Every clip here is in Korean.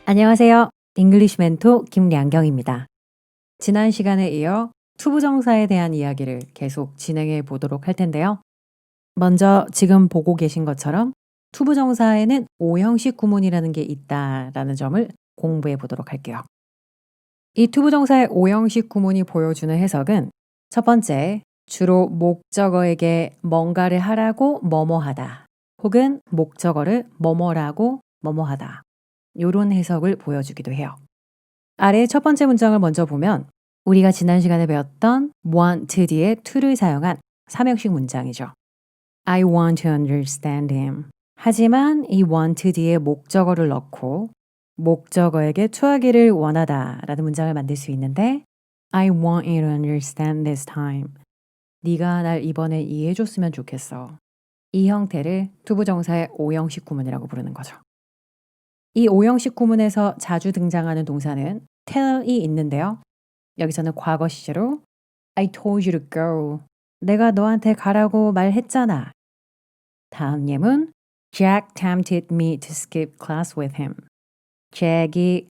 안녕하세요. 잉글리시 멘토 김량경입니다. 지난 시간에 이어 투부정사에 대한 이야기를 계속 진행해 보도록 할 텐데요. 먼저 지금 보고 계신 것처럼 투부정사에는 오형식 구문이라는 게 있다라는 점을 공부해 보도록 할게요. 이 투부정사의 오형식 구문이 보여주는 해석은 첫 번째, 주로 목적어에게 뭔가를 하라고 뭐뭐하다 혹은 목적어를 뭐뭐라고 뭐뭐하다 요런 해석을 보여주기도 해요. 아래의 첫 번째 문장을 먼저 보면 우리가 지난 시간에 배웠던 want 뒤에 to를 사용한 삼형식 문장이죠. I want to understand him. 하지만 이 want 뒤에 목적어를 넣고 목적어에게 투하기를 원하다 라는 문장을 만들 수 있는데 I want you to understand this time. 네가 날 이번에 이해해 줬으면 좋겠어. 이 형태를 투부정사의 오형식 구문이라고 부르는 거죠. 이 오형식 구문에서 자주 등장하는 동사는 tell이 있는데요. 여기서는 과거 시제로 I told you to go. 내가 너한테 가라고 말했잖아. 다음 예문 Jack tempted me to skip class with him. 잭이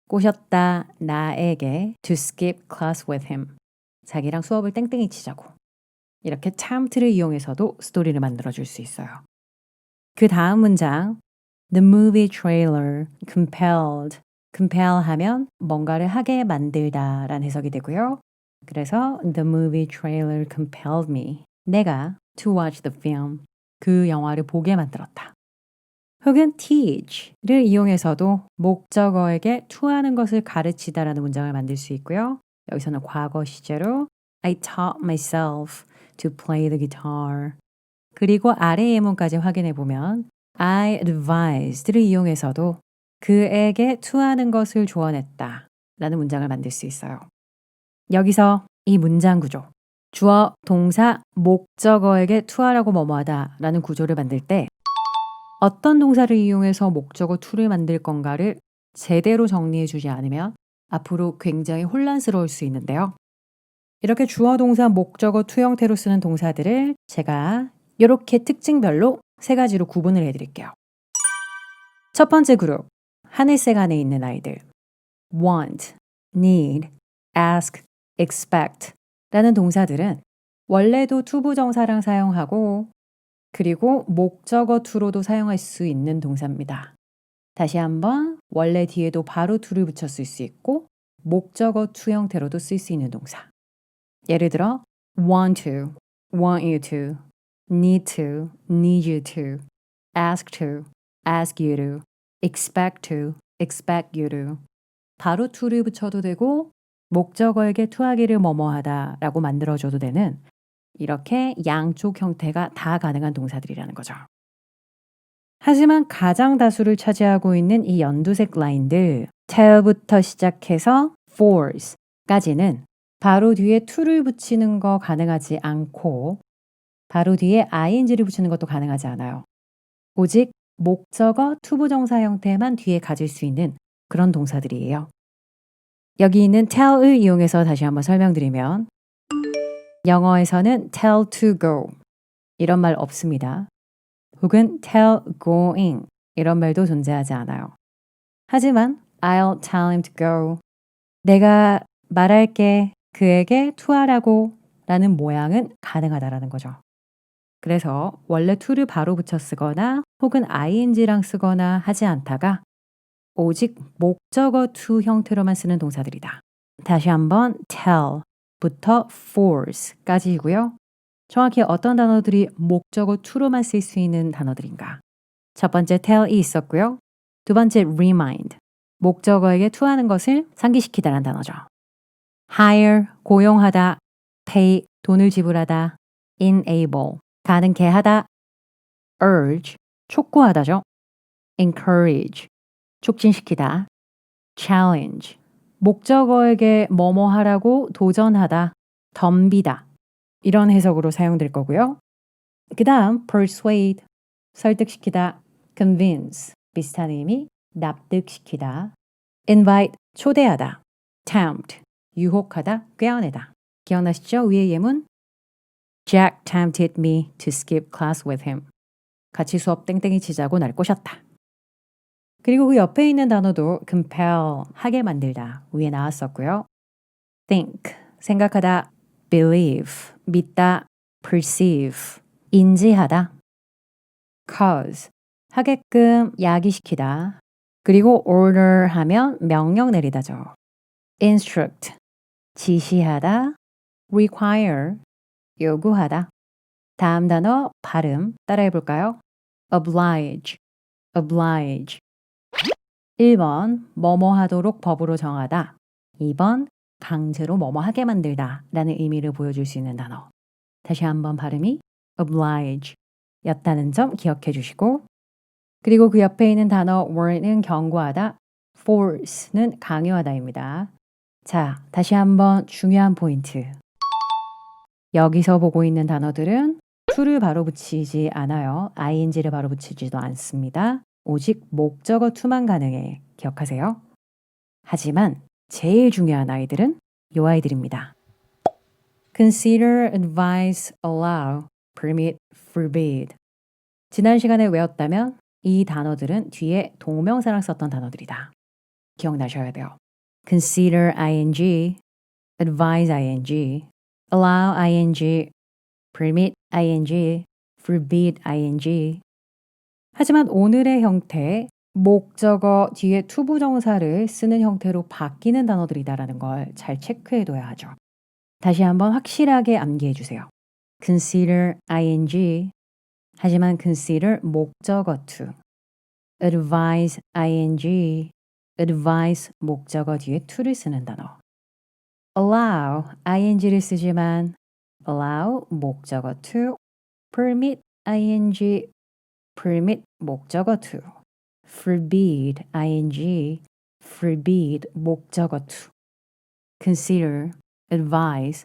꼬셨다 나에게 to skip class with him. 자기랑 수업을 땡땡이 치자고. 이렇게 tempt를 이용해서도 스토리를 만들어줄 수 있어요. 그 다음 문장 The movie trailer compelled. compel 하면 뭔가를 하게 만들다 라는 해석이 되고요. 그래서 The movie trailer compelled me. 내가 to watch the film. 그 영화를 보게 만들었다. 혹은 teach를 이용해서도 목적어에게 to하는 것을 가르치다 라는 문장을 만들 수 있고요. 여기서는 과거 시제로 I taught myself to play the guitar. 그리고 아래 예문까지 확인해 보면 I advised를 이용해서도 그에게 투하는 것을 조언했다 라는 문장을 만들 수 있어요. 여기서 이 문장 구조, 주어, 동사, 목적어에게 투하라고 뭐뭐하다 라는 구조를 만들 때 어떤 동사를 이용해서 목적어 to를 만들 건가를 제대로 정리해 주지 않으면 앞으로 굉장히 혼란스러울 수 있는데요. 이렇게 주어, 동사, 목적어 to 형태로 쓰는 동사들을 제가 이렇게 특징별로 세 가지로 구분을 해드릴게요. 첫 번째 그룹, 하늘색 안에 있는 아이들. want, need, ask, expect 라는 동사들은 원래도 투부정사랑 사용하고 그리고 목적어 to로도 사용할 수 있는 동사입니다. 다시 한번 원래 뒤에도 바로 to를 붙여 쓸 수 있고 목적어 to 형태로도 쓸 수 있는 동사. 예를 들어 want to, want you to, need to, need you to, ask to, ask you to, expect to, expect you to. 바로 to를 붙여도 되고 목적어에게 투하기를 뭐뭐하다 라고 만들어줘도 되는 이렇게 양쪽 형태가 다 가능한 동사들이라는 거죠. 하지만 가장 다수를 차지하고 있는 이 연두색 라인들 tell부터 시작해서 force까지는 바로 뒤에 to를 붙이는 거 가능하지 않고 바로 뒤에 ing를 붙이는 것도 가능하지 않아요. 오직 목적어 투부정사 형태만 뒤에 가질 수 있는 그런 동사들이에요. 여기 있는 tell을 이용해서 다시 한번 설명드리면 영어에서는 tell to go 이런 말 없습니다. 혹은 tell going 이런 말도 존재하지 않아요. 하지만 I'll tell him to go. 내가 말할게 그에게 투하라고 라는 모양은 가능하다라는 거죠. 그래서 원래 to를 바로 붙여 쓰거나 혹은 ing랑 쓰거나 하지 않다가 오직 목적어 to 형태로만 쓰는 동사들이다. 다시 한번 tell부터 force까지이고요. 정확히 어떤 단어들이 목적어 to로만 쓸 수 있는 단어들인가? 첫 번째 tell이 있었고요. 두 번째 remind, 목적어에게 to하는 것을 상기시키다라는 단어죠. hire, 고용하다, pay, 돈을 지불하다, enable, 가능케 하다, urge, 촉구하다죠. encourage, 촉진시키다, challenge, 목적어에게 뭐뭐 하라고 도전하다, 덤비다 이런 해석으로 사용될 거고요. 그 다음 persuade, 설득시키다, convince, 비슷한 의미, 납득시키다, invite, 초대하다, tempt, 유혹하다, 꾀어내다. 기억나시죠? 위의 예문 Jack tempted me to skip class with him. 같이 수업 땡땡이 치자고 날 꼬셨다. 그리고 그 옆에 있는 단어도 compel, 하게 만들다 위에 나왔었고요. think, 생각하다, believe, 믿다, perceive, 인지하다, cause, 하게끔 야기시키다, 그리고 order 하면 명령 내리다죠. instruct, 지시하다, require, 요구하다. 다음 단어 발음 따라해 볼까요? oblige, oblige. 1번 뭐뭐 하도록 법으로 정하다. 2번 강제로 뭐뭐 하게 만들다 라는 의미를 보여줄 수 있는 단어. 다시 한번 발음이 oblige 였다는 점 기억해 주시고, 그리고 그 옆에 있는 단어 warn은 경고하다, force는 강요하다입니다. 자, 다시 한번 중요한 포인트. 여기서 보고 있는 단어들은 to를 바로 붙이지 않아요. ing를 바로 붙이지도 않습니다. 오직 목적어 to만 가능해. 기억하세요. 하지만 제일 중요한 아이들은 요 아이들입니다. consider, advise, allow, permit, forbid. 지난 시간에 외웠다면 이 단어들은 뒤에 동명사랑 썼던 단어들이다. 기억나셔야 돼요. consider ing, advise ing, allow ing, permit ing, forbid ing. 하지만 오늘의 형태, 목적어 뒤에 투부정사를 쓰는 형태로 바뀌는 단어들이다라는 걸 잘 체크해둬야 하죠. 다시 한번 확실하게 암기해 주세요. consider ing, 하지만 consider 목적어 to, advise ing, advise 목적어 뒤에 to를 쓰는 단어. allow ing를 쓰지만 allow 목적어 to, permit ing, permit 목적어 to, forbid ing, forbid 목적어 to. consider, advise,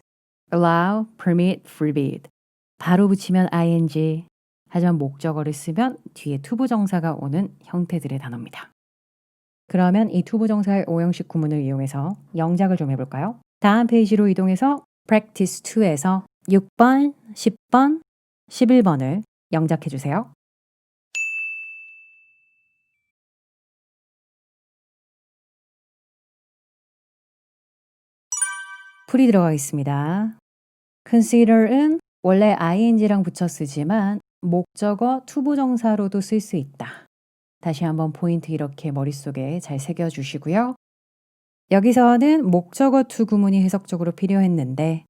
allow, permit, forbid. 바로 붙이면 ing, 하지만 목적어를 쓰면 뒤에 투부정사가 오는 형태들의 단어입니다. 그러면 이 투부정사의 오형식 구문을 이용해서 영작을 좀 해볼까요? 다음 페이지로 이동해서 practice 2에서 6번, 10번, 11번을 영작해 주세요. 풀이 들어가 있습니다. consider은 원래 ing랑 붙여 쓰지만 목적어 투부정사로도 쓸 수 있다. 다시 한번 포인트 이렇게 머릿속에 잘 새겨주시고요. 여기서는 목적어 to 구문이 해석적으로 필요했는데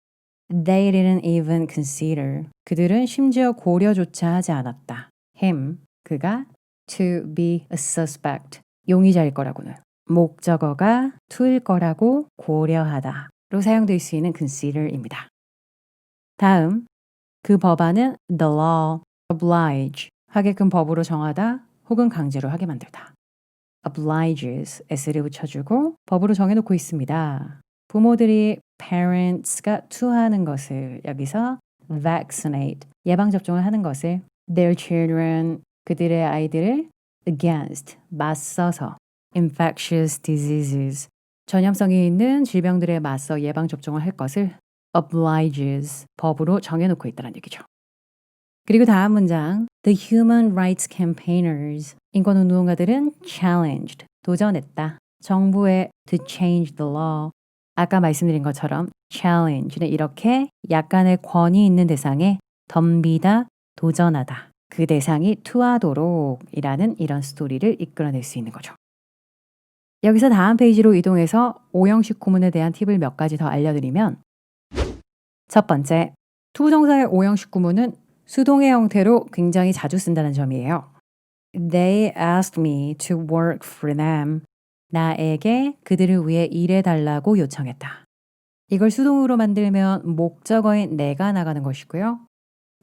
they didn't even consider. 그들은 심지어 고려조차 하지 않았다. him, 그가 to be a suspect. 용의자일 거라고는. 목적어가 to일 거라고 고려하다로 사용될 수 있는 consider입니다. 다음, 그 법안은 the law, oblige, 하게끔 법으로 정하다 혹은 강제로 하게 만들다. obliges, s를 붙여주고 법으로 정해놓고 있습니다. 부모들이 parents가 to 하는 것을 여기서 vaccinate, 예방접종을 하는 것을 their children, 그들의 아이들을 against, 맞서서 infectious diseases, 전염성이 있는 질병들에 맞서 예방접종을 할 것을 obliges, 법으로 정해놓고 있다는 얘기죠. 그리고 다음 문장, the human rights campaigners, 인권운동가들은 challenged, 도전했다. 정부에 to change the law. 아까 말씀드린 것처럼 challenge는 이렇게 약간의 권위 있는 대상에 덤비다, 도전하다. 그 대상이 투하도록 이라는 이런 스토리를 이끌어낼 수 있는 거죠. 여기서 다음 페이지로 이동해서 오형식 구문에 대한 팁을 몇 가지 더 알려드리면, 첫 번째, 투부정사의 오형식 구문은 수동의 형태로 굉장히 자주 쓴다는 점이에요. They asked me to work for them. 나에게 그들을 위해 일해달라고 요청했다. 이걸 수동으로 만들면 목적어인 내가 나가는 것이고요.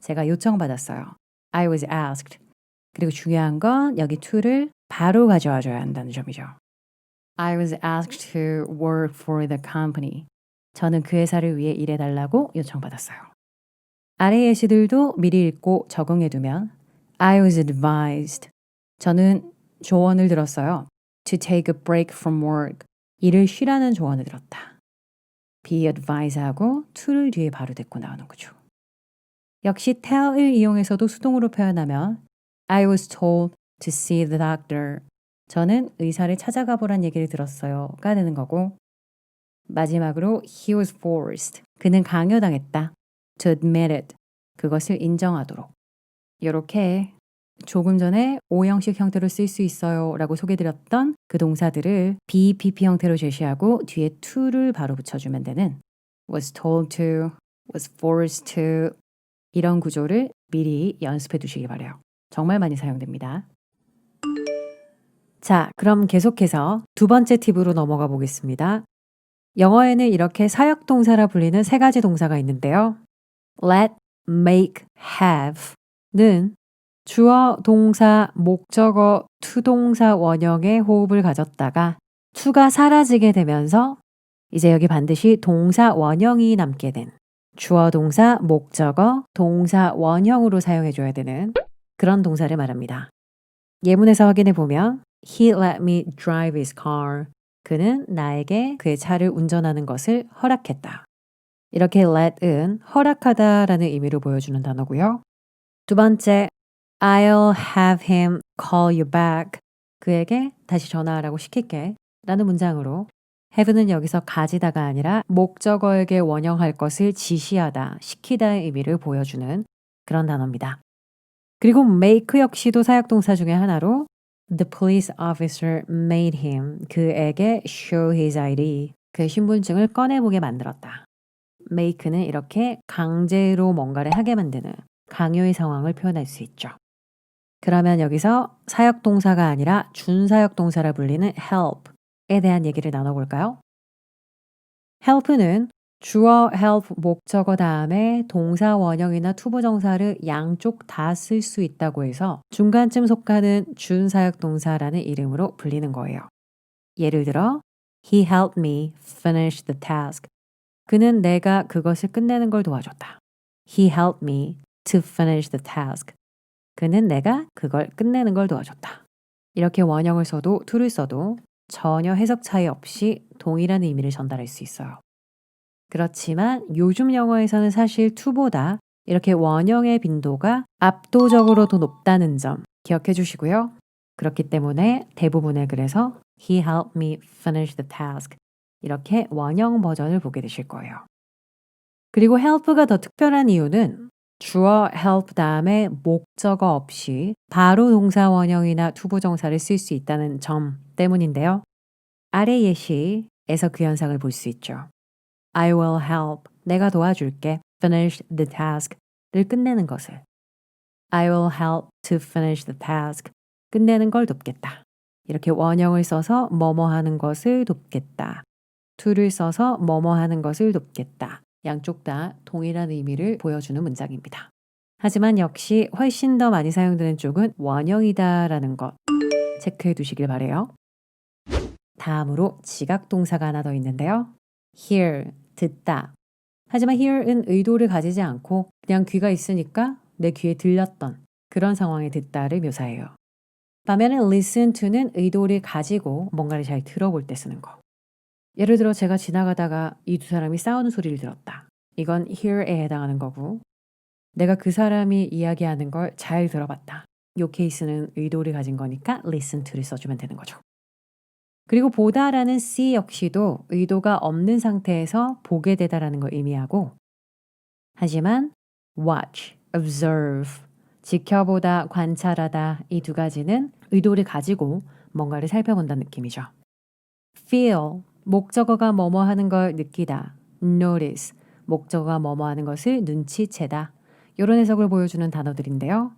제가 요청받았어요. I was asked. 그리고 중요한 건 여기 to를 바로 가져와줘야 한다는 점이죠. I was asked to work for the company. 저는 그 회사를 위해 일해달라고 요청받았어요. 아래 예시들도 미리 읽고 적응해두면 I was advised. 저는 조언을 들었어요. To take a break from work. 일을 쉬라는 조언을 들었다. be advised하고 to를 뒤에 바로 댔고 나오는 거죠. 역시 tell을 이용해서도 수동으로 표현하면 I was told to see the doctor. 저는 의사를 찾아가 보란 얘기를 들었어요가 되는 거고 마지막으로 he was forced. 그는 강요당했다. to admit it. 그것을 인정하도록. 이렇게 조금 전에 오형식 형태로 쓸 수 있어요 라고 소개드렸던 그 동사들을 BPP 형태로 제시하고 뒤에 to를 바로 붙여주면 되는 was told to, was forced to 이런 구조를 미리 연습해 두시기 바라요. 정말 많이 사용됩니다. 자, 그럼 계속해서 두 번째 팁으로 넘어가 보겠습니다. 영어에는 이렇게 사역동사라 불리는 세 가지 동사가 있는데요. let, make, have는 주어, 동사, 목적어, 투동사 원형의 호흡을 가졌다가 to가 사라지게 되면서 이제 여기 반드시 동사 원형이 남게 된 주어, 동사, 목적어, 동사 원형으로 사용해줘야 되는 그런 동사를 말합니다. 예문에서 확인해 보면 He let me drive his car. 그는 나에게 그의 차를 운전하는 것을 허락했다. 이렇게 let은 허락하다라는 의미로 보여주는 단어고요. 두 번째, I'll have him call you back. 그에게 다시 전화하라고 시킬게 라는 문장으로 have는 여기서 가지다가 아니라 목적어에게 원형할 것을 지시하다, 시키다의 의미를 보여주는 그런 단어입니다. 그리고 make 역시도 사역동사 중에 하나로 The police officer made him. 그에게 show his ID. 그의 신분증을 꺼내보게 만들었다. make는 이렇게 강제로 뭔가를 하게 만드는 강요의 상황을 표현할 수 있죠. 그러면 여기서 사역동사가 아니라 준사역동사라 불리는 help에 대한 얘기를 나눠볼까요? help는 주어 help 목적어 다음에 동사 원형이나 투부정사를 양쪽 다 쓸 수 있다고 해서 중간쯤 속하는 준사역동사라는 이름으로 불리는 거예요. 예를 들어 He helped me finish the task. 그는 내가 그것을 끝내는 걸 도와줬다. He helped me to finish the task. 그는 내가 그걸 끝내는 걸 도와줬다. 이렇게 원형을 써도 to를 써도 전혀 해석 차이 없이 동일한 의미를 전달할 수 있어요. 그렇지만 요즘 영어에서는 사실 to보다 이렇게 원형의 빈도가 압도적으로 더 높다는 점 기억해 주시고요. 그렇기 때문에 대부분의 글에서 He helped me finish the task 이렇게 원형 버전을 보게 되실 거예요. 그리고 help가 더 특별한 이유는 주어 help 다음에 목적어 없이 바로 동사 원형이나 투부정사를 쓸 수 있다는 점 때문인데요. 아래 예시에서 그 현상을 볼 수 있죠. I will help. 내가 도와줄게. Finish the task를 끝내는 것을. I will help to finish the task. 끝내는 걸 돕겠다. 이렇게 원형을 써서 뭐뭐 하는 것을 돕겠다. to를 써서 뭐뭐 하는 것을 돕겠다. 양쪽 다 동일한 의미를 보여주는 문장입니다. 하지만 역시 훨씬 더 많이 사용되는 쪽은 원형이다라는 것 체크해 두시길 바래요. 다음으로 지각동사가 하나 더 있는데요. hear, 듣다. 하지만 hear은 의도를 가지지 않고 그냥 귀가 있으니까 내 귀에 들렸던 그런 상황에 듣다를 묘사해요. 반면에 listen to는 의도를 가지고 뭔가를 잘 들어볼 때 쓰는 거. 예를 들어 제가 지나가다가 이 두 사람이 싸우는 소리를 들었다. 이건 hear에 해당하는 거고 내가 그 사람이 이야기하는 걸 잘 들어봤다. 이 케이스는 의도를 가진 거니까 listen to를 써주면 되는 거죠. 그리고 보다라는 see 역시도 의도가 없는 상태에서 보게 되다라는 걸 의미하고 하지만 watch, observe, 지켜보다, 관찰하다 이 두 가지는 의도를 가지고 뭔가를 살펴본다는 느낌이죠. feel, 목적어가 뭐뭐 하는 걸 느끼다. notice, 목적어가 뭐뭐 하는 것을 눈치채다. 이런 해석을 보여주는 단어들인데요.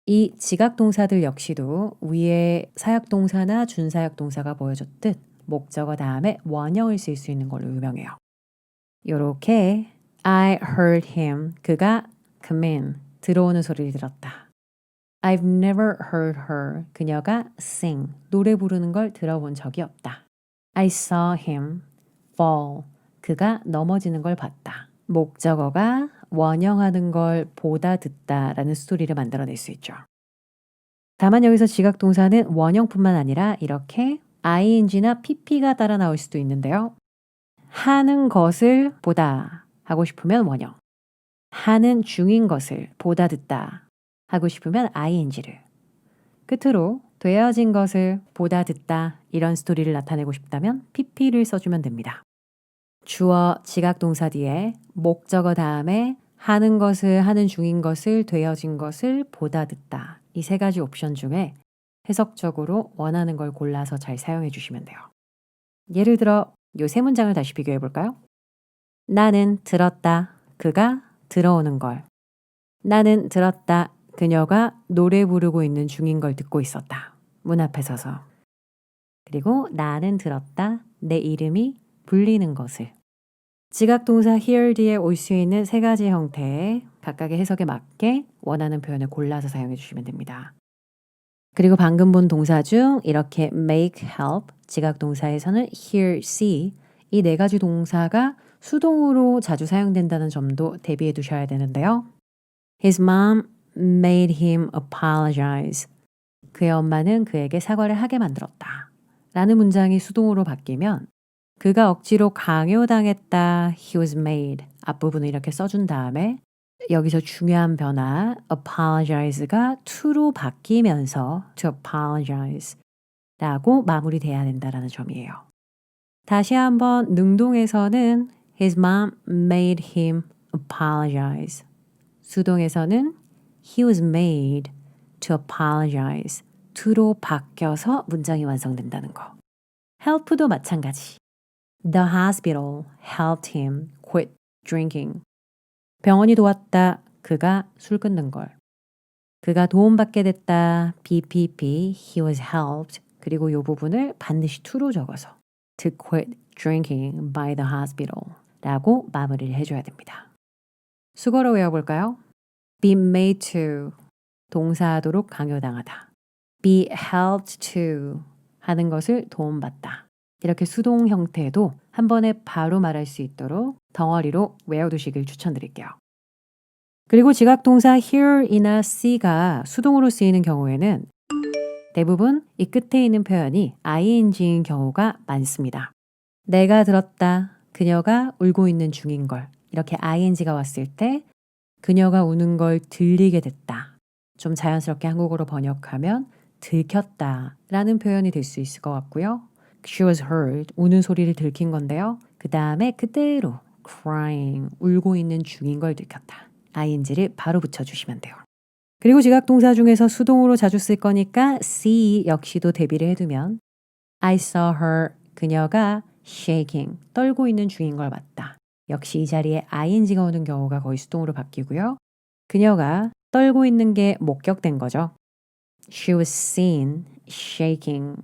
이 지각동사들 역시도 위에 사역동사나 준사역동사가 보여줬듯 목적어 다음에 원형을 쓸 수 있는 걸로 유명해요. 요렇게 I heard him. 그가 come in. 들어오는 소리를 들었다. I've never heard her. 그녀가 sing. 노래 부르는 걸 들어본 적이 없다. I saw him fall. 그가 넘어지는 걸 봤다. 목적어가 원형하는 걸 보다 듣다라는 스토리를 만들어낼 수 있죠. 다만 여기서 지각동사는 원형뿐만 아니라 이렇게 ing나 pp가 따라 나올 수도 있는데요. 하는 것을 보다 하고 싶으면 원형. 하는 중인 것을 보다 듣다 하고 싶으면 ing를. 끝으로 되어진 것을 보다 듣다 이런 스토리를 나타내고 싶다면 PP를 써주면 됩니다. 주어 지각동사 뒤에 목적어 다음에 하는 것을 하는 중인 것을 되어진 것을 보다 듣다 이 세 가지 옵션 중에 해석적으로 원하는 걸 골라서 잘 사용해 주시면 돼요. 예를 들어 요 세 문장을 다시 비교해 볼까요? 나는 들었다. 그가 들어오는 걸. 나는 들었다. 그녀가 노래 부르고 있는 중인 걸 듣고 있었다. 문 앞에 서서. 그리고 나는 들었다. 내 이름이 불리는 것을. 지각동사 hear 뒤에 올 수 있는 세 가지 형태의 각각의 해석에 맞게 원하는 표현을 골라서 사용해 주시면 됩니다. 그리고 방금 본 동사 중 이렇게 make, help, 지각동사에서는 hear, see 이 네 가지 동사가 수동으로 자주 사용된다는 점도 대비해 두셔야 되는데요. His mom made him apologize. 그의 엄마는 그에게 사과를 하게 만들었다. 라는 문장이 수동으로 바뀌면 그가 억지로 강요당했다. He was made. 앞부분을 이렇게 써준 다음에 여기서 중요한 변화 apologize가 to로 바뀌면서 to apologize 라고 마무리돼야 된다는 점이에요. 다시 한번 능동에서는 His mom made him apologize. 수동에서는 He was made to apologize. to로 바뀌어서 문장이 완성된다는 거. help도 마찬가지. The hospital helped him quit drinking. 병원이 도왔다. 그가 술 끊는 걸. 그가 도움받게 됐다. BPP, he was helped. 그리고 이 부분을 반드시 to로 적어서 to quit drinking by the hospital 라고 마무리를 해줘야 됩니다. 수거로 외워볼까요? be made to, 동사하도록 강요당하다. be helped to, 하는 것을 도움받다. 이렇게 수동 형태도 한 번에 바로 말할 수 있도록 덩어리로 외워두시길 추천드릴게요. 그리고 지각동사 hear이나 see가 수동으로 쓰이는 경우에는 대부분 이 끝에 있는 표현이 ing인 경우가 많습니다. 내가 들었다. 그녀가 울고 있는 중인 걸. 이렇게 ing가 왔을 때 그녀가 우는 걸 들리게 됐다. 좀 자연스럽게 한국어로 번역하면 들켰다 라는 표현이 될 수 있을 것 같고요. She was heard, 우는 소리를 들킨 건데요. 그 다음에 그대로 crying, 울고 있는 중인 걸 들켰다. ing를 바로 붙여주시면 돼요. 그리고 지각동사 중에서 수동으로 자주 쓸 거니까 see 역시도 대비를 해두면 I saw her, 그녀가 shaking, 떨고 있는 중인 걸 봤다. 역시 이 자리에 ing가 오는 경우가 거의 수동으로 바뀌고요. 그녀가 떨고 있는 게 목격된 거죠. She was seen shaking.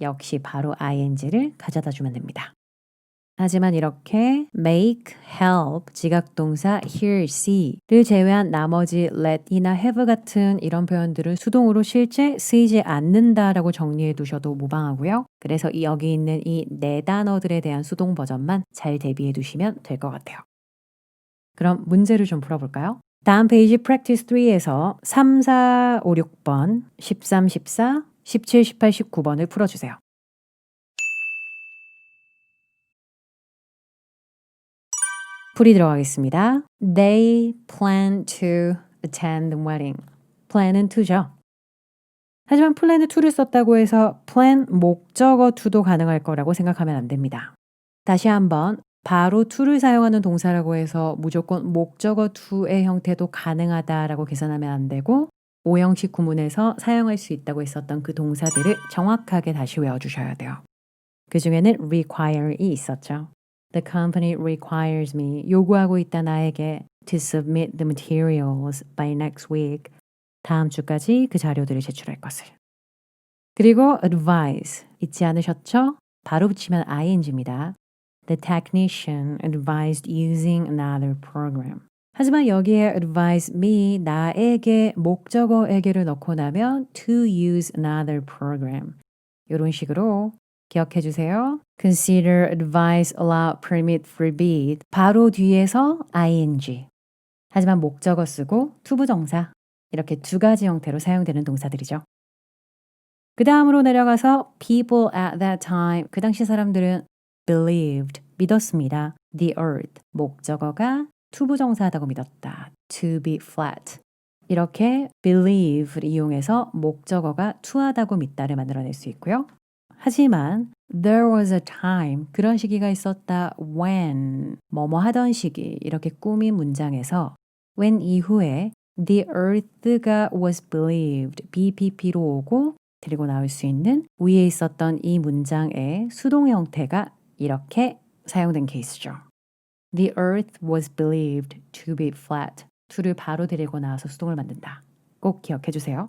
역시 바로 ing를 가져다 주면 됩니다. 하지만 이렇게 make, help, 지각동사 hear, see를 제외한 나머지 let이나 have 같은 이런 표현들은 수동으로 실제 쓰이지 않는다라고 정리해 두셔도 무방하고요. 그래서 여기 있는 이 네 단어들에 대한 수동 버전만 잘 대비해 두시면 될 것 같아요. 그럼 문제를 좀 풀어볼까요? 다음 페이지 practice 3에서 3, 4, 5, 6번, 13, 14, 17, 18, 19번을 풀어주세요. 풀이 들어가겠습니다. They plan to attend the wedding. plan은 to죠. 하지만 plan은 to를 썼다고 해서 plan 목적어 to도 가능할 거라고 생각하면 안 됩니다. 다시 한번 바로 to를 사용하는 동사라고 해서 무조건 목적어 to의 형태도 가능하다라고 계산하면 안 되고 오형식 구문에서 사용할 수 있다고 했었던 그 동사들을 정확하게 다시 외워주셔야 돼요. 그 중에는 require이 있었죠. The company requires me. 요구하고 있다 나에게 to submit the materials by next week. 다음 주까지 그 자료들을 제출할 것을. 그리고 advise 잊지 않으셨죠? 바로 붙이면 ing입니다. The technician advised using another program. 하지만 여기에 advise me, 나에게, 목적어에게를 넣고 나면 to use another program. 이런 식으로 기억해 주세요. Consider, advise, allow, permit, forbid. 바로 뒤에서 ing. 하지만 목적어 쓰고 투부정사. 이렇게 두 가지 형태로 사용되는 동사들이죠. 그 다음으로 내려가서 people at that time. 그 당시 사람들은 believed, 믿었습니다. The earth, 목적어가 투부정사하다고 믿었다. To be flat. 이렇게 believe를 이용해서 목적어가 투하다고 믿다를 만들어낼 수 있고요. 하지만 there was a time 그런 시기가 있었다 when 뭐뭐 하던 시기 이렇게 꾸민 문장에서 when 이후에 the earth가 was believed BPP로 오고 데리고 나올 수 있는 위에 있었던 이 문장의 수동 형태가 이렇게 사용된 케이스죠. The earth was believed to be flat. to를 바로 데리고 나와서 수동을 만든다. 꼭 기억해 주세요.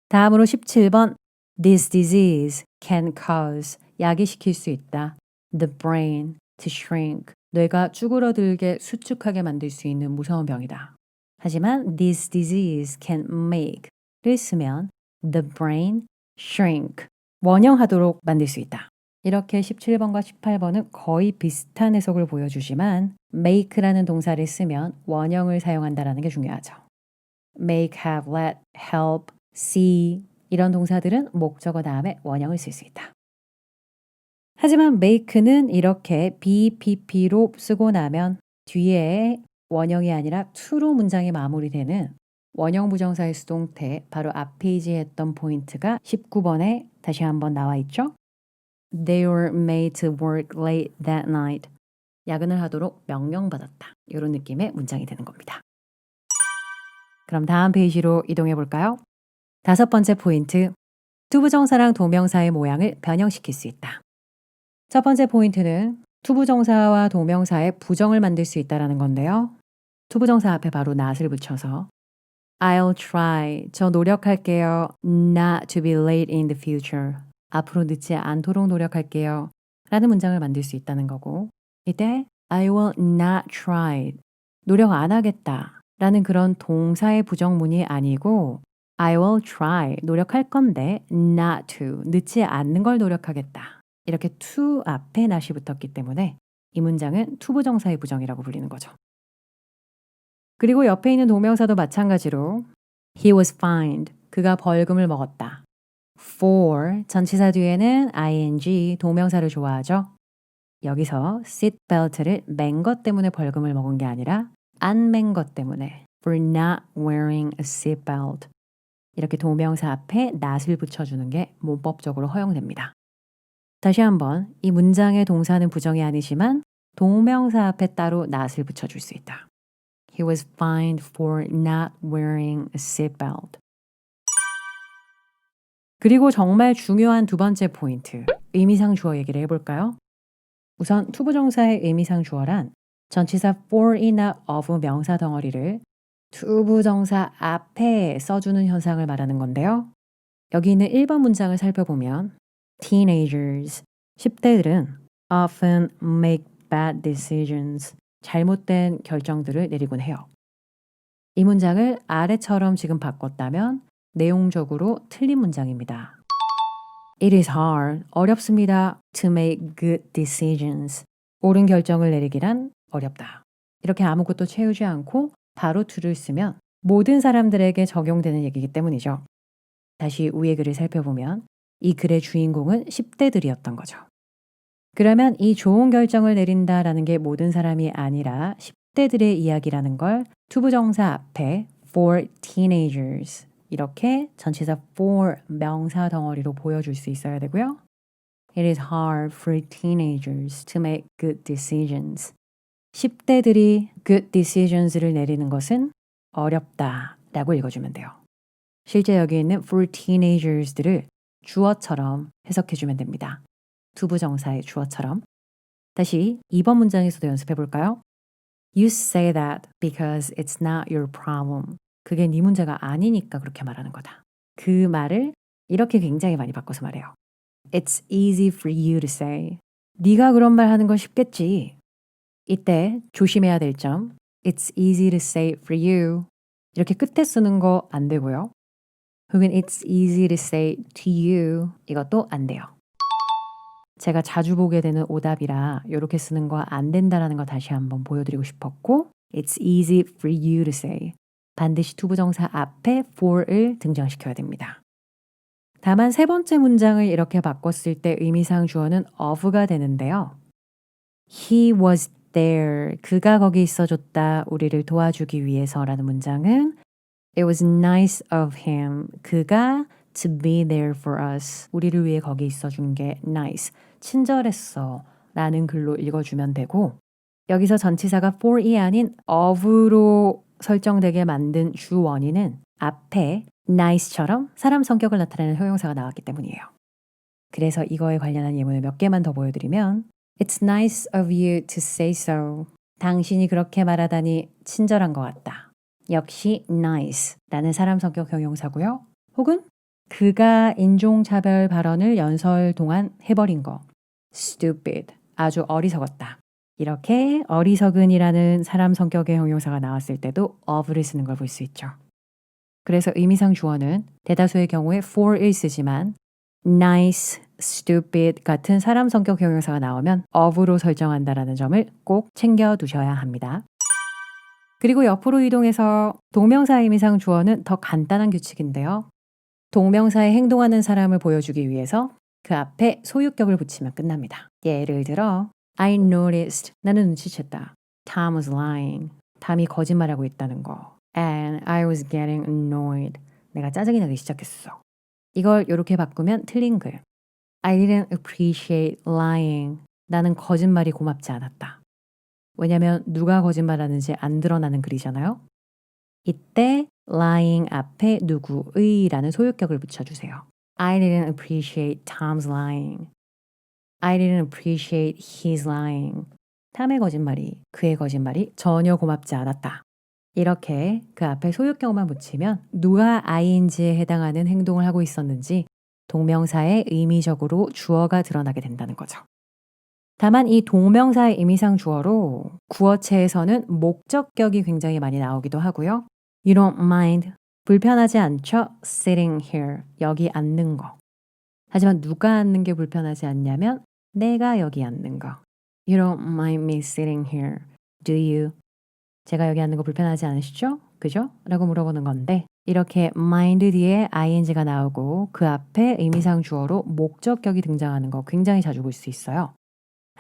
다음으로 17번 This disease can cause 야기시킬 수 있다. The brain to shrink. 뇌가 쭈그러들게 수축하게 만들 수 있는 무서운 병이다. 하지만 this disease can make를 쓰면 the brain shrink. 원형하도록 만들 수 있다. 이렇게 17번과 18번은 거의 비슷한 해석을 보여주지만 make라는 동사를 쓰면 원형을 사용한다는 게 중요하죠. make, have, let, help, see 이런 동사들은 목적어 다음에 원형을 쓸 수 있다. 하지만 make는 이렇게 BPP로 쓰고 나면 뒤에 원형이 아니라 to로 문장이 마무리되는 원형 부정사의 수동태 바로 앞 페이지에 했던 포인트가 19번에 다시 한번 나와 있죠. They were made to work late that night. 야근을 하도록 명령받았다. 이런 느낌의 문장이 되는 겁니다. 그럼 다음 페이지로 이동해 볼까요? 5번째 포인트. 투부정사랑 동명사의 모양을 변형시킬 수 있다. 첫 번째 포인트는 투부정사와 동명사의 부정을 만들 수 있다는 건데요. 투부정사 앞에 바로 not을 붙여서 I'll try, 저 노력할게요. Not to be late in the future. 앞으로 늦지 않도록 노력할게요. 라는 문장을 만들 수 있다는 거고 이때 I will not try, 노력 안 하겠다 라는 그런 동사의 부정문이 아니고 I will try, 노력할 건데 not to, 늦지 않는 걸 노력하겠다. 이렇게 to 앞에 not이 붙었기 때문에 이 문장은 투부정사의 부정이라고 불리는 거죠. 그리고 옆에 있는 동명사도 마찬가지로 He was fined, 그가 벌금을 먹었다. For, 전치사 뒤에는 ing, 동명사를 좋아하죠. 여기서 seatbelt를 맨 것 때문에 벌금을 먹은 게 아니라 안 맨 것 때문에 for not wearing a seatbelt. 이렇게 동명사 앞에 not을 붙여주는 게 문법적으로 허용됩니다. 다시 한번 이 문장의 동사는 부정이 아니지만 동명사 앞에 따로 not을 붙여줄 수 있다. He was fined for not wearing a seatbelt. 그리고 정말 중요한 두 번째 포인트, 의미상 주어 얘기를 해볼까요? 우선 투부정사의 의미상 주어란 전치사 for이나 of 명사 덩어리를 투부정사 앞에 써주는 현상을 말하는 건데요. 여기 있는 1번 문장을 살펴보면 Teenagers, 10대들은 often make bad decisions, 잘못된 결정들을 내리곤 해요. 이 문장을 아래처럼 지금 바꿨다면 내용적으로 틀린 문장입니다. It is hard, 어렵습니다. To make good decisions. 옳은 결정을 내리기란 어렵다. 이렇게 아무것도 채우지 않고 바로 to를 쓰면 모든 사람들에게 적용되는 얘기이기 때문이죠. 다시 위의 글을 살펴보면 이 글의 주인공은 10대들이었던 거죠. 그러면 이 좋은 결정을 내린다라는 게 모든 사람이 아니라 10대들의 이야기라는 걸 투부정사 앞에 for teenagers 이렇게 전치사 for 명사 덩어리로 보여줄 수 있어야 되고요. It is hard for teenagers to make good decisions. 10대들이 good decisions를 내리는 것은 어렵다라고 읽어주면 돼요. 실제 여기 있는 for teenagers들을 주어처럼 해석해주면 됩니다. 투부정사의 주어처럼. 다시 2번 문장에서도 연습해 볼까요? You say that because it's not your problem. 그게 네 문제가 아니니까 그렇게 말하는 거다. 그 말을 이렇게 굉장히 많이 바꿔서 말해요. It's easy for you to say. 네가 그런 말 하는 건 쉽겠지. 이때 조심해야 될 점. It's easy to say for you. 이렇게 끝에 쓰는 거 안 되고요. 혹은 It's easy to say to you. 이것도 안 돼요. 제가 자주 보게 되는 오답이라 이렇게 쓰는 거 안 된다라는 거 다시 한번 보여드리고 싶었고 It's easy for you to say. 반드시 투부정사 앞에 for을 등장시켜야 됩니다. 다만 세 번째 문장을 이렇게 바꿨을 때 의미상 주어는 of가 되는데요. He was there. 그가 거기 있어줬다. 우리를 도와주기 위해서라는 문장은 It was nice of him. 그가 to be there for us. 우리를 위해 거기 있어준 게 nice. 친절했어. 라는 글로 읽어주면 되고 여기서 전치사가 for이 아닌 of로 설정되게 만든 주 원인은 앞에 nice처럼 사람 성격을 나타내는 형용사가 나왔기 때문이에요. 그래서 이거에 관련한 예문을 몇 개만 더 보여드리면 It's nice of you to say so. 당신이 그렇게 말하다니 친절한 것 같다. 역시 nice라는 사람 성격 형용사고요. 혹은 그가 인종차별 발언을 연설 동안 해버린 거. stupid. 아주 어리석었다. 이렇게 어리석은이라는 사람 성격의 형용사가 나왔을 때도 of를 쓰는 걸 볼 수 있죠. 그래서 의미상 주어는 대다수의 경우에 for을 쓰지만 nice, stupid 같은 사람 성격 형용사가 나오면 of로 설정한다라는 점을 꼭 챙겨두셔야 합니다. 그리고 옆으로 이동해서 동명사 의미상 주어는 더 간단한 규칙인데요. 동명사에 행동하는 사람을 보여주기 위해서 그 앞에 소유격을 붙이면 끝납니다. 예를 들어 I noticed. 나는 눈치챘다. Tom was lying. 탐이 거짓말하고 있다는 거. And I was getting annoyed. 내가 짜증이 나기 시작했어. 이걸 이렇게 바꾸면 틀린 글. I didn't appreciate lying. 나는 거짓말이 고맙지 않았다. 왜냐면 누가 거짓말하는지 안 드러나는 글이잖아요. 이때 lying 앞에 누구의라는 소유격을 붙여주세요. I didn't appreciate Tom's lying. I didn't appreciate his lying. 탐의 거짓말이, 그의 거짓말이 전혀 고맙지 않았다. 이렇게 그 앞에 소유격만 붙이면 누가 ing에 해당하는 행동을 하고 있었는지 동명사의 의미적으로 주어가 드러나게 된다는 거죠. 다만 이 동명사의 의미상 주어로 구어체에서는 목적격이 굉장히 많이 나오기도 하고요. You don't mind. 불편하지 않죠? Sitting here. 여기 앉는 거. 하지만 누가 앉는 게 불편하지 않냐면 내가 여기 앉는 거. You don't mind me sitting here. Do you? 제가 여기 앉는 거 불편하지 않으시죠? 그죠? 라고 물어보는 건데 이렇게 mind 뒤에 ing가 나오고 그 앞에 의미상 주어로 목적격이 등장하는 거 굉장히 자주 볼 수 있어요.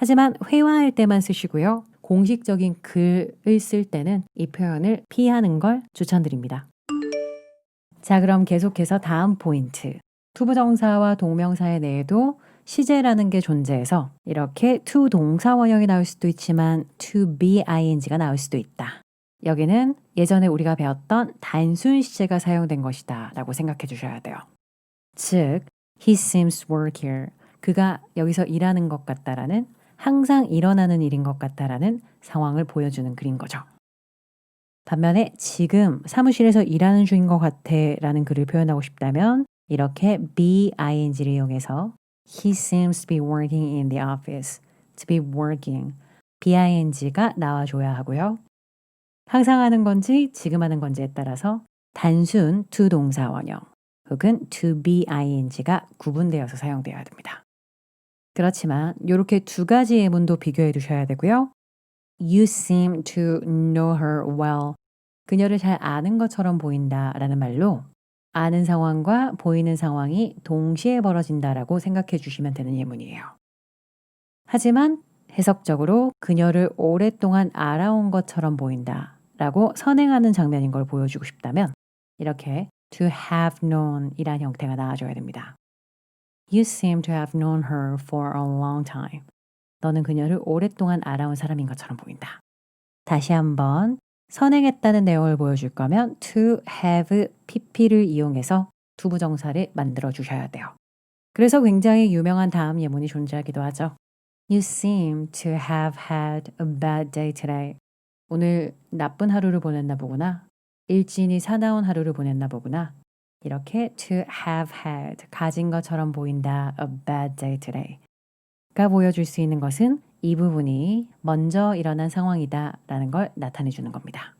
하지만 회화할 때만 쓰시고요. 공식적인 글을 쓸 때는 이 표현을 피하는 걸 추천드립니다. 자, 그럼 계속해서 다음 포인트. 투부정사와 동명사의 내에도 시제라는 게 존재해서 이렇게 to 동사 원형이 나올 수도 있지만 to be ing가 나올 수도 있다. 여기는 예전에 우리가 배웠던 단순 시제가 사용된 것이다 라고 생각해 주셔야 돼요. 즉, he seems to work here. 그가 여기서 일하는 것 같다라는 항상 일어나는 일인 것 같다라는 상황을 보여주는 글인 거죠. 반면에 지금 사무실에서 일하는 중인 것 같아 라는 글을 표현하고 싶다면 이렇게 be ing를 이용해서 He seems to be working in the office. To be working. bing가 나와줘야 하고요. 항상 하는 건지 지금 하는 건지에 따라서 단순 to 동사 원형 혹은 to be ing가 구분되어서 사용되어야 됩니다. 그렇지만 이렇게 두 가지 예문도 비교해 두셔야 되고요. You seem to know her well. 그녀를 잘 아는 것처럼 보인다 라는 말로 아는 상황과 보이는 상황이 동시에 벌어진다라고 생각해 주시면 되는 예문이에요. 하지만 해석적으로 그녀를 오랫동안 알아온 것처럼 보인다라고 선행하는 장면인 걸 보여주고 싶다면 이렇게 to have known 이란 형태가 나와줘야 됩니다. You seem to have known her for a long time. 너는 그녀를 오랫동안 알아온 사람인 것처럼 보인다. 다시 한번 선행했다는 내용을 보여줄 거면 to have pp를 이용해서 투부정사를 만들어 주셔야 돼요. 그래서 굉장히 유명한 다음 예문이 존재하기도 하죠. You seem to have had a bad day today. 오늘 나쁜 하루를 보냈나 보구나. 일진이 사나운 하루를 보냈나 보구나. 이렇게 to have had, 가진 것처럼 보인다. A bad day today. 가 보여줄 수 있는 것은 이 부분이 먼저 일어난 상황이다 라는 걸 나타내 주는 겁니다.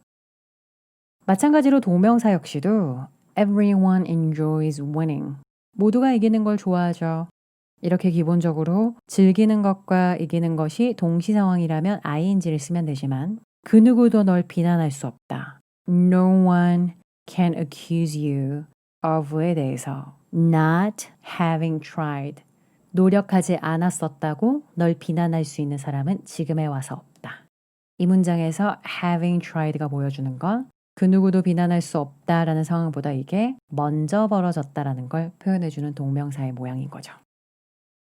마찬가지로 동명사 역시도 everyone enjoys winning. 모두가 이기는 걸 좋아하죠. 이렇게 기본적으로 즐기는 것과 이기는 것이 동시 상황이라면 ing를 쓰면 되지만 그 누구도 널 비난할 수 없다. No one can accuse you of에 대해서 not having tried. 노력하지 않았었다고 널 비난할 수 있는 사람은 지금에 와서 없다. 이 문장에서 having tried가 보여주는 건 그 누구도 비난할 수 없다라는 상황보다 이게 먼저 벌어졌다라는 걸 표현해주는 동명사의 모양인 거죠.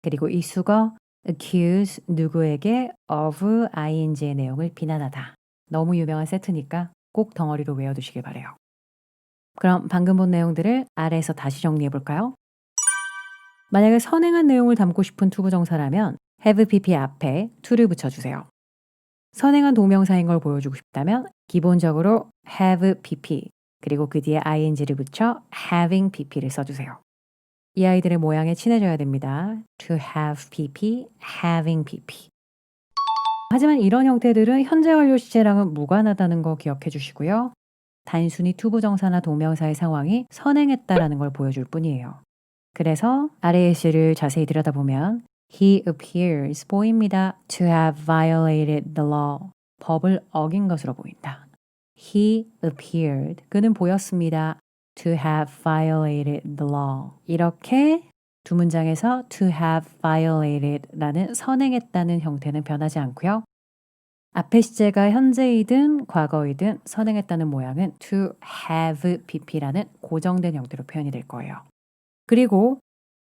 그리고 이 수거 accuse 누구에게 of ing의 내용을 비난하다. 너무 유명한 세트니까 꼭 덩어리로 외워두시길 바래요. 그럼 방금 본 내용들을 아래에서 다시 정리해 볼까요? 만약에 선행한 내용을 담고 싶은 투부정사라면 have pp 앞에 to를 붙여주세요. 선행한 동명사인 걸 보여주고 싶다면 기본적으로 have pp 그리고 그 뒤에 ing를 붙여 having pp를 써주세요. 이 아이들의 모양에 친해져야 됩니다. To have pp, having pp. 하지만 이런 형태들은 현재 완료 시제랑은 무관하다는 거 기억해 주시고요. 단순히 투부정사나 동명사의 상황이 선행했다라는 걸 보여줄 뿐이에요. 그래서 아래의 시를 자세히 들여다보면 He appears 보입니다. To have violated the law. 법을 어긴 것으로 보인다. He appeared. 그는 보였습니다. To have violated the law. 이렇게 두 문장에서 to have violated 라는 선행했다는 형태는 변하지 않고요. 앞의 시제가 현재이든 과거이든 선행했다는 모양은 to have pp라는 고정된 형태로 표현이 될 거예요. 그리고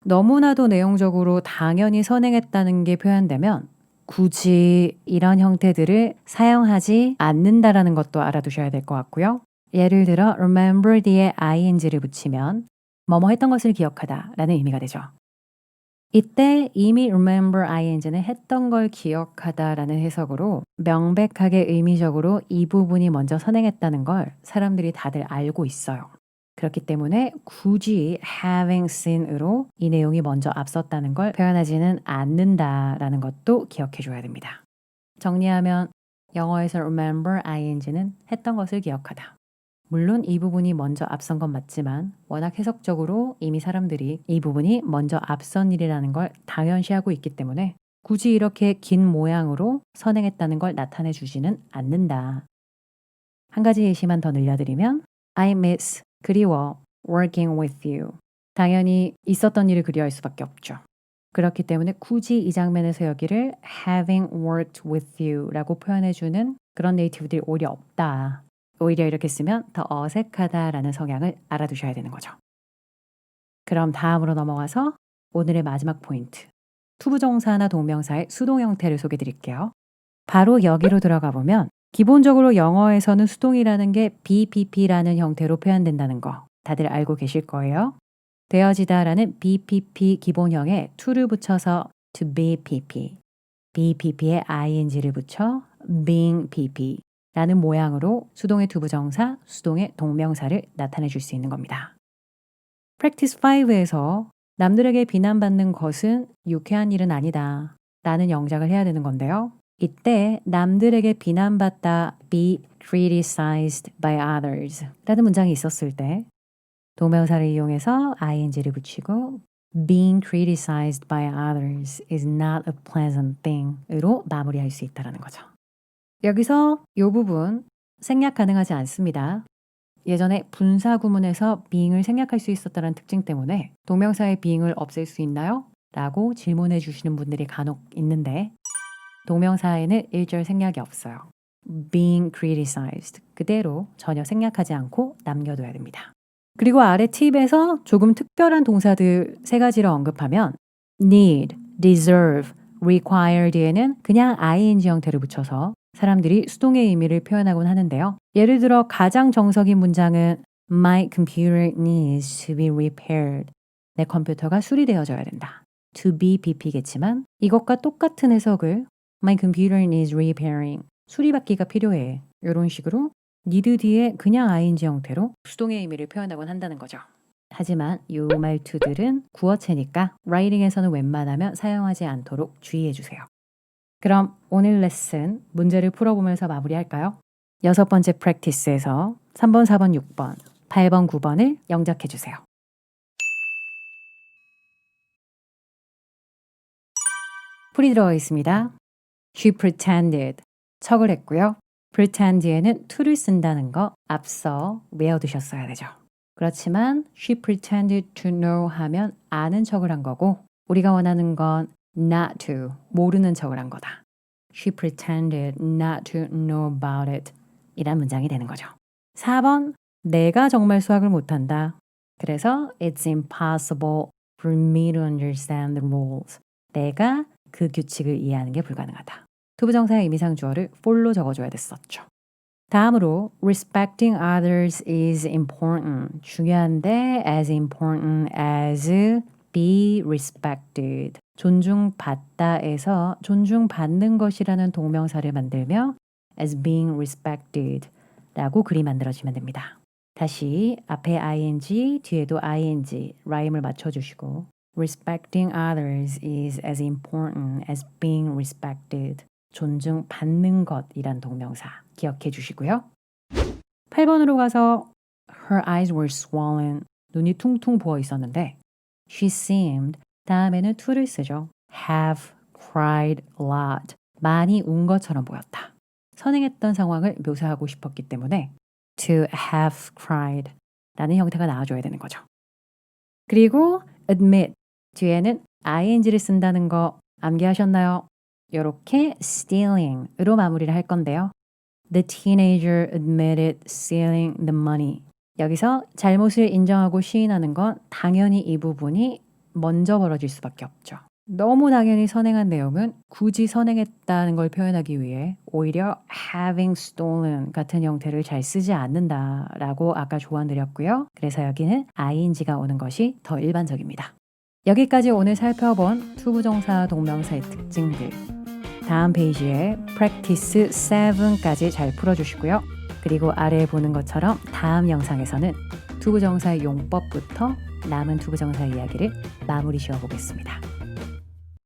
너무나도 내용적으로 당연히 선행했다는 게 표현되면 굳이 이런 형태들을 사용하지 않는다라는 것도 알아두셔야 될 것 같고요. 예를 들어 remember 뒤에 ing를 붙이면 뭐뭐 했던 것을 기억하다 라는 의미가 되죠. 이때 이미 remember ing는 했던 걸 기억하다 라는 해석으로 명백하게 의미적으로 이 부분이 먼저 선행했다는 걸 사람들이 다들 알고 있어요. 그렇기 때문에 굳이 having seen으로 이 내용이 먼저 앞섰다는 걸 표현하지는 않는다라는 것도 기억해 줘야 됩니다. 정리하면 영어에서 remember ing는 했던 것을 기억하다. 물론 이 부분이 먼저 앞선 건 맞지만 워낙 해석적으로 이미 사람들이 이 부분이 먼저 앞선 일이라는 걸 당연시하고 있기 때문에 굳이 이렇게 긴 모양으로 선행했다는 걸 나타내 주지는 않는다. 한 가지 예시만 더 늘려드리면 I miss 그리워 working with you. 당연히 있었던 일을 그리워할 수밖에 없죠. 그렇기 때문에 굳이 이 장면에서 여기를 having worked with you 라고 표현해주는 그런 네이티브들이 오히려 없다. 오히려 이렇게 쓰면 더 어색하다라는 성향을 알아두셔야 되는 거죠. 그럼 다음으로 넘어가서 오늘의 마지막 포인트. 투부정사나 동명사의 수동 형태를 소개해 드릴게요. 바로 여기로 들어가 보면 기본적으로 영어에서는 수동이라는 게 BPP라는 형태로 표현된다는 거 다들 알고 계실 거예요. 되어지다라는 BPP 기본형에 to를 붙여서 to be PP, BPP에 ing를 붙여 being PP 라는 모양으로 수동의 투부정사, 수동의 동명사를 나타내 줄 수 있는 겁니다. Practice 5에서 남들에게 비난받는 것은 유쾌한 일은 아니다 라는 영작을 해야 되는 건데요. 이때 남들에게 비난받다 be criticized by others 라는 문장이 있었을 때 동명사를 이용해서 ing를 붙이고 being criticized by others is not a pleasant thing 으로 마무리할 수 있다는 거죠. 여기서 이 부분 생략 가능하지 않습니다. 예전에 분사 구문에서 being을 생략할 수 있었다는 특징 때문에 동명사의 being을 없앨 수 있나요? 라고 질문해 주시는 분들이 간혹 있는데 동명사에는 1절 생략이 없어요. being criticized 그대로 전혀 생략하지 않고 남겨둬야 됩니다. 그리고 아래 팁에서 조금 특별한 동사들 3가지를 언급하면 need, deserve, require 뒤에는 그냥 ing 형태를 붙여서 사람들이 수동의 의미를 표현하곤 하는데요. 예를 들어 가장 정석인 문장은 My computer needs to be repaired. 내 컴퓨터가 수리되어져야 된다. To be BP겠지만 이것과 똑같은 해석을 My computer needs repairing. 수리받기가 필요해. 이런 식으로 need 뒤에 그냥 ing 형태로 수동의 의미를 표현하곤 한다는 거죠. 하지만 이 말투들은 구어체니까 라이팅에서는 웬만하면 사용하지 않도록 주의해 주세요. 그럼 오늘 레슨 문제를 풀어보면서 마무리할까요? 6번째 프랙티스에서 3번, 4번, 6번, 8번, 9번을 영작해 주세요. 풀이 들어가 있습니다. She pretended. 척을 했고요. pretend에는 to를 쓴다는 거 앞서 외워두셨어야 되죠. 그렇지만 she pretended to know 하면 아는 척을 한 거고 우리가 원하는 건 not to, 모르는 척을 한 거다. She pretended not to know about it 이란 문장이 되는 거죠. 4번 내가 정말 수학을 못한다. 그래서 It's impossible for me to understand the rules. 내가 그 규칙을 이해하는 게 불가능하다. 투부정사의 의미상 주어를 for로 적어줘야 됐었죠. 다음으로 respecting others is important. 중요한데 as important as be respected. 존중받다에서 존중받는 것이라는 동명사를 만들며 as being respected 라고 글이 만들어지면 됩니다. 다시 앞에 ing, 뒤에도 ing, 라임을 맞춰주시고 respecting others is as important as being respected. 존중받는 것이란 동명사 기억해 주시고요. 8번으로 가서 her eyes were swollen. 눈이 퉁퉁 부어 있었는데 she seemed 다음에는 to를 쓰죠. have cried a lot. 많이 운 것처럼 보였다. 선행했던 상황을 묘사하고 싶었기 때문에 to have cried 라는 형태가 나와줘야 되는 거죠. 그리고 admit 뒤에는 ing를 쓴다는 거 암기하셨나요? 이렇게 stealing으로 마무리를 할 건데요. The teenager admitted stealing the money. 여기서 잘못을 인정하고 시인하는 건 당연히 이 부분이 먼저 벌어질 수밖에 없죠. 너무 당연히 선행한 내용은 굳이 선행했다는 걸 표현하기 위해 오히려 having stolen 같은 형태를 잘 쓰지 않는다라고 아까 조언드렸고요. 그래서 여기는 ing가 오는 것이 더 일반적입니다. 여기까지 오늘 살펴본 투부정사 동명사의 특징들. 다음 페이지에 practice 7까지 잘 풀어주시고요. 그리고 아래에 보는 것처럼 다음 영상에서는 투부정사의 용법부터 남은 투부정사 이야기를 마무리 지어보겠습니다.